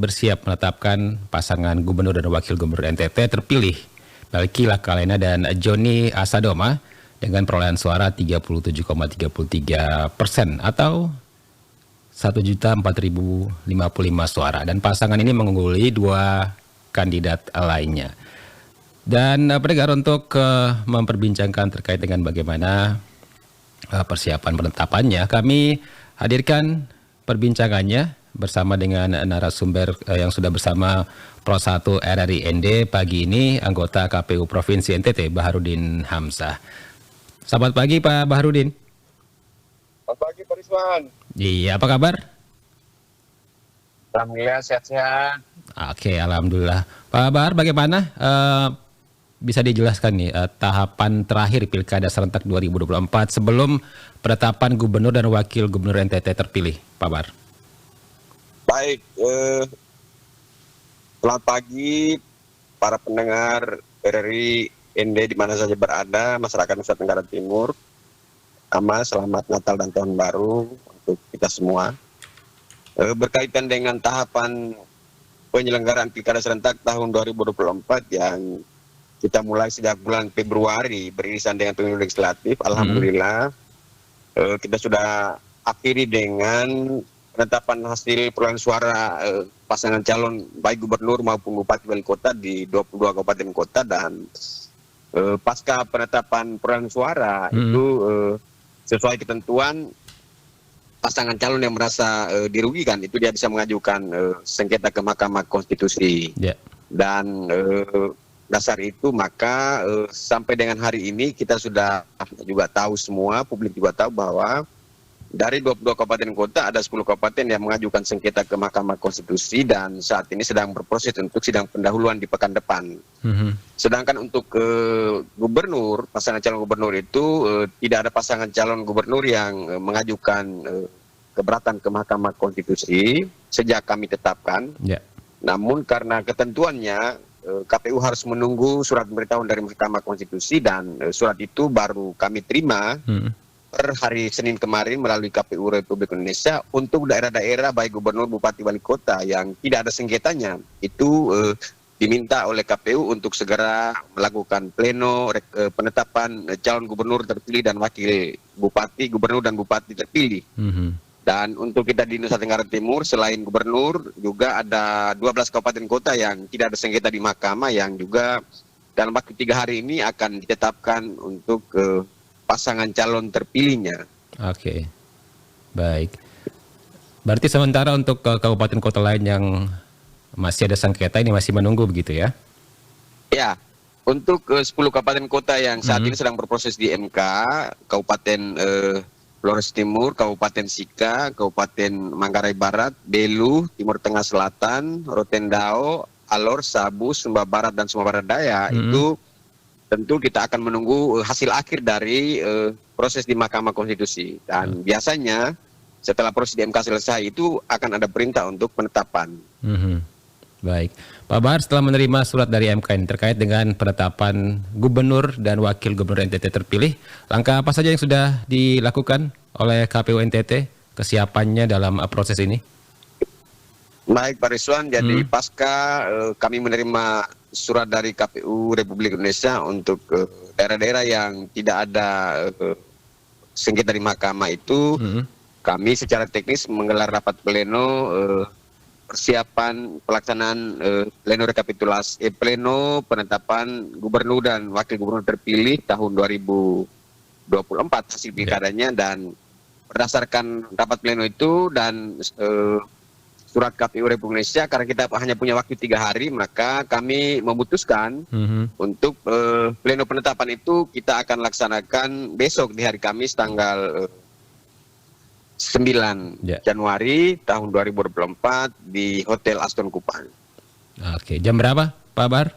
bersiap menetapkan pasangan gubernur dan wakil gubernur NTT terpilih Melky Lakalena dan Joni Asadoma dengan perolehan suara 37,33% atau 1.004.055 suara, dan pasangan ini mengungguli dua kandidat lainnya. Dan pendengar, untuk memperbincangkan terkait dengan bagaimana persiapan penetapannya, kami hadirkan perbincangannya bersama dengan narasumber yang sudah bersama Pro 1 RRI ND pagi ini, anggota KPU Provinsi NTT Baharudin Hamzah. Selamat pagi Pak Baharudin. Selamat pagi Pak Rizwan. Iya, apa kabar? Alhamdulillah sehat-sehat. Oke, alhamdulillah. Pak Bahar, bagaimana bisa dijelaskan nih tahapan terakhir Pilkada serentak 2024 sebelum penetapan gubernur dan wakil gubernur NTT terpilih, Pak Bahar? Baik, selamat pagi para pendengar RRI ND di mana saja berada, masyarakat Nusa Tenggara Timur. Selamat Natal dan Tahun Baru untuk kita semua. Berkaitan dengan tahapan penyelenggaraan Pilkada serentak tahun 2024 yang kita mulai sejak bulan Februari beririsan dengan pemilu legislatif, alhamdulillah kita sudah akhiri dengan penetapan hasil perolehan suara pasangan calon baik gubernur maupun bupati wali kota di 22 kabupaten kota, dan pasca penetapan perolehan suara itu sesuai ketentuan pasangan calon yang merasa dirugikan itu dia bisa mengajukan sengketa ke Mahkamah Konstitusi. Dan dasar itu maka sampai dengan hari ini kita sudah juga tahu semua, publik juga tahu bahwa dari 22 kabupaten kota ada 10 kabupaten yang mengajukan sengketa ke Mahkamah Konstitusi dan saat ini sedang berproses untuk sidang pendahuluan di pekan depan. Sedangkan untuk gubernur, pasangan calon gubernur itu tidak ada pasangan calon gubernur yang mengajukan keberatan ke Mahkamah Konstitusi sejak kami tetapkan. Namun karena ketentuannya KPU harus menunggu surat pemberitahuan dari Mahkamah Konstitusi dan surat itu baru kami terima per hari Senin kemarin melalui KPU Republik Indonesia untuk daerah-daerah baik gubernur, bupati, wali kota yang tidak ada sengketanya itu diminta oleh KPU untuk segera melakukan pleno penetapan calon gubernur terpilih dan wakil bupati, gubernur dan bupati terpilih. Dan untuk kita di Nusa Tenggara Timur selain gubernur juga ada 12 kabupaten kota yang tidak ada sengketa di mahkamah yang juga dalam waktu 3 hari ini akan ditetapkan untuk pasangan calon terpilihnya. Oke, baik. Berarti sementara untuk kabupaten kota lain yang masih ada sengketa ini masih menunggu begitu ya? Ya, untuk 10 kabupaten kota yang saat ini sedang berproses di MK, Kabupaten Flores Timur, Kabupaten Sika, Kabupaten Manggarai Barat, Belu, Timur Tengah Selatan, Rotendao, Alor, Sabu, Sumba Barat, dan Sumba Barat Daya, itu tentu kita akan menunggu hasil akhir dari proses di Mahkamah Konstitusi. Dan biasanya setelah proses di MK selesai itu akan ada perintah untuk penetapan. Baik. Pak Bahar, setelah menerima surat dari MK ini terkait dengan penetapan gubernur dan wakil gubernur NTT terpilih, langkah apa saja yang sudah dilakukan oleh KPU NTT, kesiapannya dalam proses ini? Baik Pak Rizwan, jadi pasca kami menerima surat dari KPU Republik Indonesia untuk daerah-daerah yang tidak ada sengketa di mahkamah itu, kami secara teknis menggelar rapat pleno persiapan pelaksanaan pleno rekapitulasi pleno penetapan gubernur dan wakil gubernur terpilih tahun 2024 hasil pilkadanya. Dan berdasarkan rapat pleno itu dan surat KPU Republik Indonesia, karena kita hanya punya waktu 3 hari, maka kami memutuskan untuk pleno penetapan itu kita akan laksanakan besok di hari Kamis tanggal 9 Januari tahun 2024 di Hotel Aston Kupang. Oke, jam berapa Pak Bahar?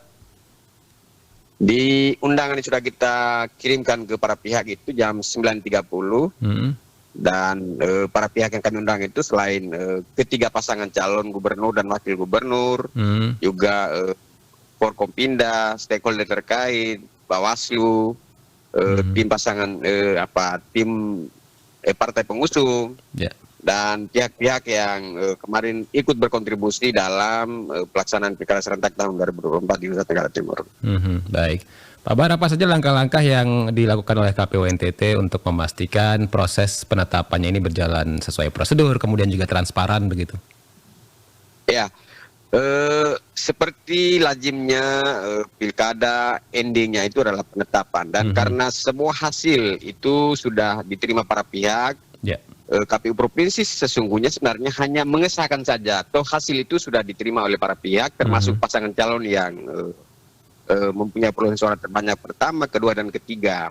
Di undangan yang sudah kita kirimkan ke para pihak itu jam 9.30. Dan para pihak yang kami undang itu selain ketiga pasangan calon gubernur dan wakil gubernur, juga Forkompinda, stakeholder terkait, Bawaslu, tim pasangan tim partai pengusung, dan pihak-pihak yang kemarin ikut berkontribusi dalam pelaksanaan pilkada serentak tahun 2024 di Nusa Tenggara Timur. Baik. Pak Bahar, apa saja langkah-langkah yang dilakukan oleh KPU NTT untuk memastikan proses penetapannya ini berjalan sesuai prosedur, kemudian juga transparan begitu? Ya, seperti lazimnya pilkada endingnya itu adalah penetapan, dan karena semua hasil itu sudah diterima para pihak, KPU Provinsi sesungguhnya sebenarnya hanya mengesahkan saja, toh hasil itu sudah diterima oleh para pihak, termasuk pasangan calon yang mempunyai perolehan suara terbanyak pertama, kedua, dan ketiga.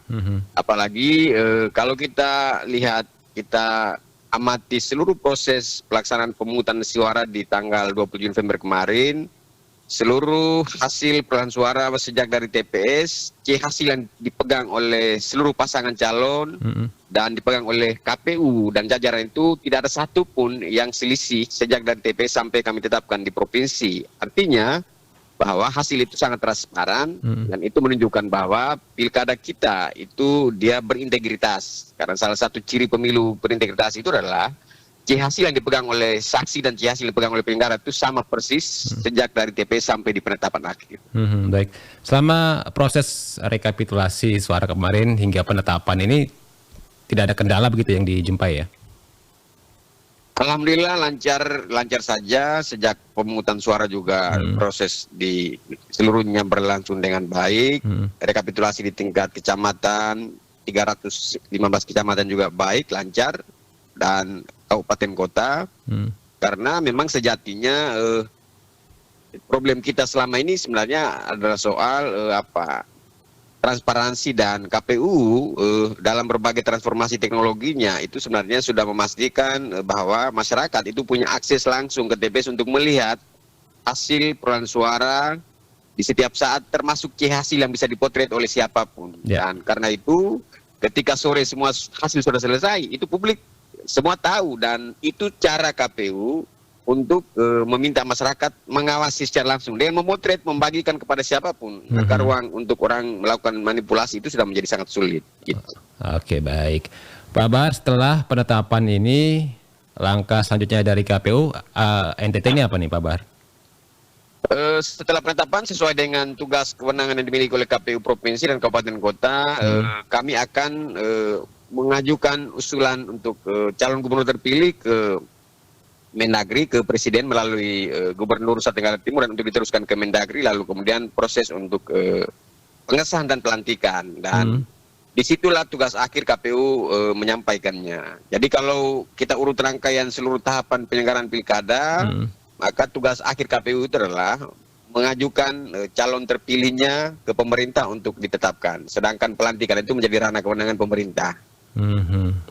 Apalagi kalau kita lihat, kita amati seluruh proses pelaksanaan pemungutan suara di tanggal 27 November kemarin, seluruh hasil perolehan suara sejak dari TPS, hasil yang dipegang oleh seluruh pasangan calon dan dipegang oleh KPU dan jajaran itu tidak ada satupun yang selisih sejak dari TPS sampai kami tetapkan di provinsi. Artinya bahwa hasil itu sangat transparan dan itu menunjukkan bahwa pilkada kita itu dia berintegritas, karena salah satu ciri pemilu berintegritas itu adalah hasil yang dipegang oleh saksi dan hasil yang dipegang oleh penyelenggara itu sama persis sejak dari TPS sampai di penetapan akhir. Baik, selama proses rekapitulasi suara kemarin hingga penetapan ini tidak ada kendala begitu yang dijumpai ya? Alhamdulillah lancar saja. Sejak pemungutan suara juga proses di seluruhnya berlangsung dengan baik. Rekapitulasi di tingkat kecamatan 315 kecamatan juga baik, lancar, dan kabupaten kota. Karena memang sejatinya problem kita selama ini sebenarnya adalah soal transparansi, dan KPU dalam berbagai transformasi teknologinya itu sebenarnya sudah memastikan bahwa masyarakat itu punya akses langsung ke TPS untuk melihat hasil perolehan suara di setiap saat, termasuk hasil yang bisa dipotret oleh siapapun. Dan karena itu ketika sore semua hasil sudah selesai, itu publik semua tahu, dan itu cara KPU untuk meminta masyarakat mengawasi secara langsung dengan memotret, membagikan kepada siapapun. Maka ruang untuk orang melakukan manipulasi itu sudah menjadi sangat sulit. Gitu. Oke, baik. Pak Bahar, setelah penetapan ini, langkah selanjutnya dari KPU NTT ini apa nih Pak Bahar? Setelah penetapan sesuai dengan tugas kewenangan yang dimiliki oleh KPU Provinsi dan Kabupaten Kota, kami akan mengajukan usulan untuk calon gubernur terpilih ke Mendagri, ke Presiden melalui Gubernur Nusa Tenggara Timur, dan untuk diteruskan ke Mendagri, lalu kemudian proses untuk pengesahan dan pelantikan, dan disitulah tugas akhir KPU menyampaikannya. Jadi kalau kita urut rangkaian seluruh tahapan penyelenggaraan pilkada, maka tugas akhir KPU itu adalah mengajukan calon terpilihnya ke pemerintah untuk ditetapkan, sedangkan pelantikan itu menjadi ranah kewenangan pemerintah.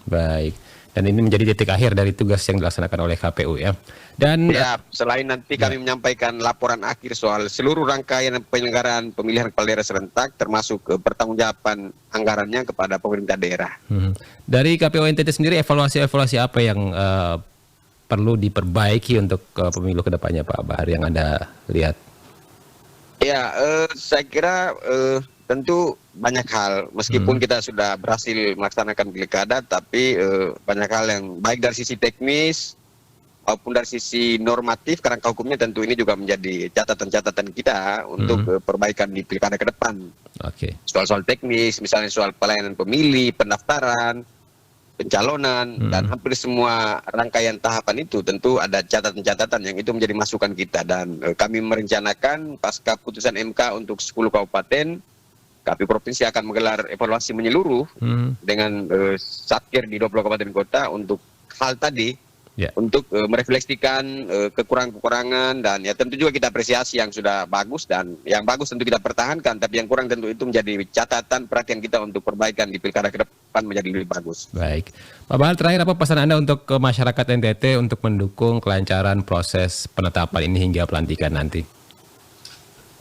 Baik. Dan ini menjadi titik akhir dari tugas yang dilaksanakan oleh KPU ya. Dan ya, selain nanti kami menyampaikan laporan akhir soal seluruh rangkaian penyelenggaraan pemilihan kepala daerah serentak, termasuk pertanggungjawaban anggarannya kepada pemerintah daerah. Dari KPU NTT sendiri, evaluasi apa yang perlu diperbaiki untuk pemilu kedepannya Pak Bahar yang Anda lihat? Ya, saya kira tentu banyak hal, meskipun kita sudah berhasil melaksanakan pilkada, tapi banyak hal yang baik dari sisi teknis maupun dari sisi normatif kerangka hukumnya, tentu ini juga menjadi catatan-catatan kita untuk perbaikan di pilkada ke depan. Soal-soal teknis, misalnya soal pelayanan pemilih, pendaftaran, pencalonan, dan hampir semua rangkaian tahapan itu tentu ada catatan-catatan yang itu menjadi masukan kita, dan kami merencanakan pasca putusan MK untuk 10 kabupaten, KPU Provinsi akan menggelar evaluasi menyeluruh dengan Satker di 20 kabupaten kota untuk hal tadi, untuk merefleksikan kekurangan-kekurangan, dan ya tentu juga kita apresiasi yang sudah bagus, dan yang bagus tentu kita pertahankan, tapi yang kurang tentu itu menjadi catatan perhatian kita untuk perbaikan di pilkada ke depan menjadi lebih bagus. Baik. Pak Bahar, terakhir apa pesan Anda untuk masyarakat NTT untuk mendukung kelancaran proses penetapan ini hingga pelantikan nanti?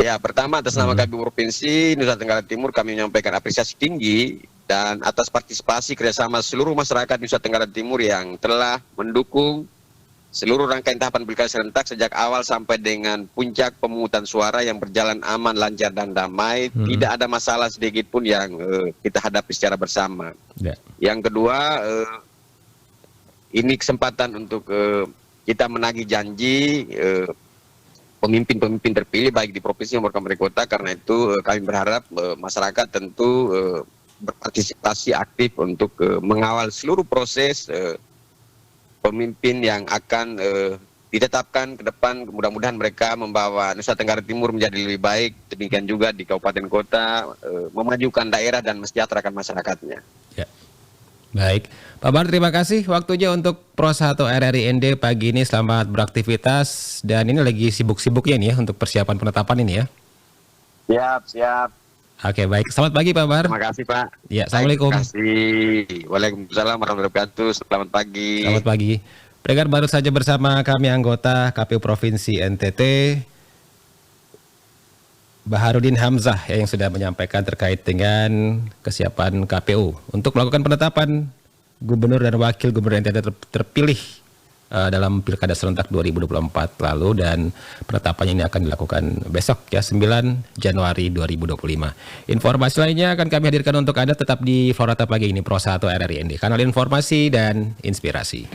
Ya, pertama atas nama KPU Provinsi Nusa Tenggara Timur kami menyampaikan apresiasi tinggi dan atas partisipasi kerjasama seluruh masyarakat Nusa Tenggara Timur yang telah mendukung seluruh rangkaian tahapan pilkada serentak sejak awal sampai dengan puncak pemungutan suara yang berjalan aman, lancar, dan damai. Tidak ada masalah sedikit pun yang kita hadapi secara bersama. Yang kedua, ini kesempatan untuk kita menagih janji pemimpin-pemimpin terpilih baik di provinsi maupun kabupaten kota. Karena itu kami berharap masyarakat tentu berpartisipasi aktif untuk mengawal seluruh proses pemimpin yang akan ditetapkan ke depan. Mudah-mudahan mereka membawa Nusa Tenggara Timur menjadi lebih baik, demikian juga di kabupaten kota, memajukan daerah dan mensejahterakan masyarakatnya. Ya. Baik, Pak Bahar, terima kasih waktunya untuk Pro 1 RRI ND pagi ini. Selamat beraktivitas, dan ini lagi sibuk-sibuknya nih ya untuk persiapan penetapan ini ya. Siap. Oke, baik. Selamat pagi Pak Bahar. Terima kasih Pak. Ya, Assalamualaikum. Terima kasih. Waalaikumsalam warahmatullahi wabarakatuh. Selamat pagi. Selamat pagi. Pendengar, baru saja bersama kami anggota KPU Provinsi NTT, Baharudin Hamzah yang sudah menyampaikan terkait dengan kesiapan KPU untuk melakukan penetapan gubernur dan wakil gubernur NTT terpilih dalam Pilkada serentak 2024 lalu, dan penetapannya ini akan dilakukan besok ya, 9 Januari 2025. Informasi lainnya akan kami hadirkan untuk Anda, tetap di Florata Pagi ini Pro 1 RRI ND, kanal informasi dan inspirasi.